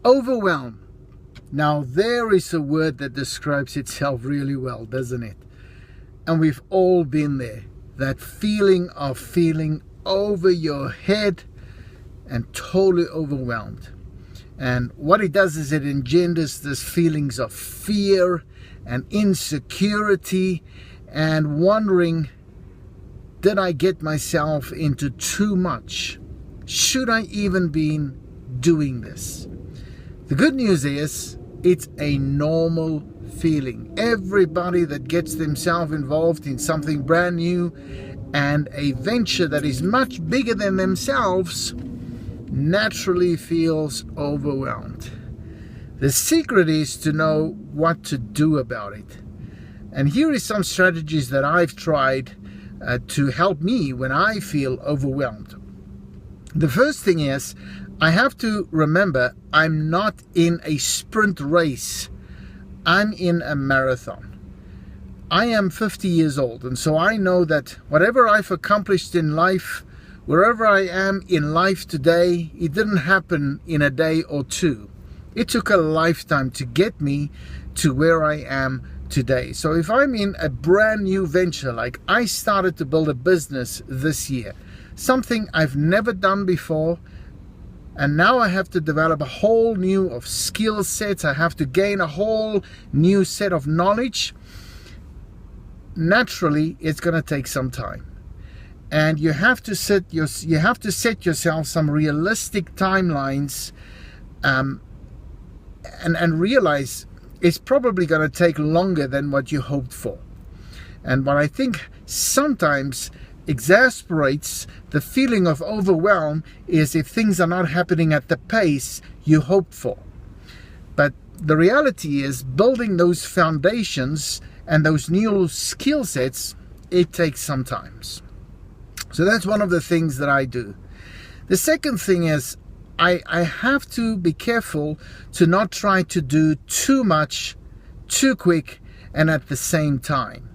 Overwhelm. Now there is a word that describes itself really well, doesn't it? And we've all been there. That feeling of feeling over your head and totally overwhelmed. And what it does is it engenders these feelings of fear and insecurity and wondering, did I get myself into too much? Should I even be doing this? The good news is it's a normal feeling. Everybody that gets themselves involved in something brand new and a venture that is much bigger than themselves naturally feels overwhelmed. The secret is to know what to do about it. And here is some strategies that I've tried to help me when I feel overwhelmed. The first thing is, I have to remember I'm not in a sprint race. I'm in a marathon. I am 50 years old, and so I know that whatever I've accomplished in life, wherever I am in life today, it didn't happen in a day or two. It took a lifetime to get me to where I am today. So if I'm in a brand new venture, like I started to build a business this year, something I've never done before, and now I have to develop a whole new of skill sets. I have to gain a whole new set of knowledge. Naturally, it's going to take some time. And you have to set yourself some realistic timelines and realize it's probably going to take longer than what you hoped for. And what I think sometimes exasperates the feeling of overwhelm is if things are not happening at the pace you hoped for. But the reality is, building those foundations and those new skill sets, it takes some time. So that's one of the things that I do. The second thing is I have to be careful to not try to do too much, too quick, and at the same time.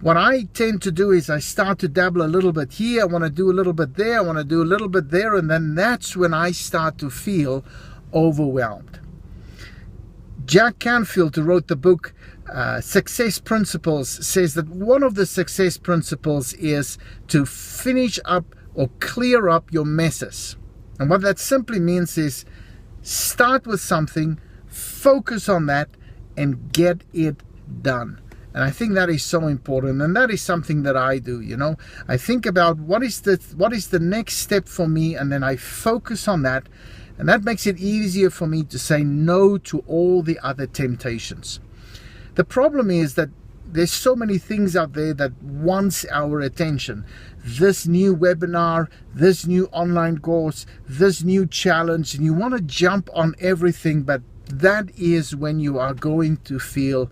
What I tend to do is I start to dabble a little bit here, I want to do a little bit there, I want to do a little bit there, and then that's when I start to feel overwhelmed. Jack Canfield, who wrote the book Success Principles, says that one of the success principles is to finish up or clear up your messes. And what that simply means is start with something, focus on that, and get it done. And I think that is so important, and that is something that I do. I think about what is the next step for me, and then I focus on that, and that makes it easier for me to say no to all the other temptations. The problem is that there's so many things out there that wants our attention. This new webinar, this new online course, this new challenge, and you want to jump on everything, but that is when you are going to feel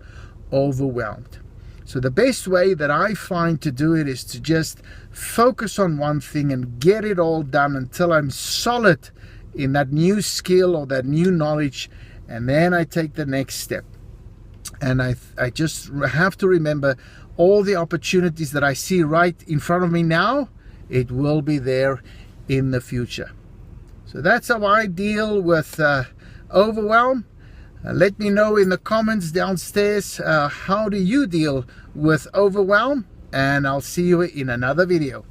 overwhelmed. So the best way that I find to do it is to just focus on one thing and get it all done until I'm solid in that new skill or that new knowledge, and then I take the next step. And I just have to remember all the opportunities that I see right in front of me now, it will be there in the future. So that's how I deal with overwhelm. Let me know in the comments downstairs, how do you deal with overwhelm? And I'll see you in another video.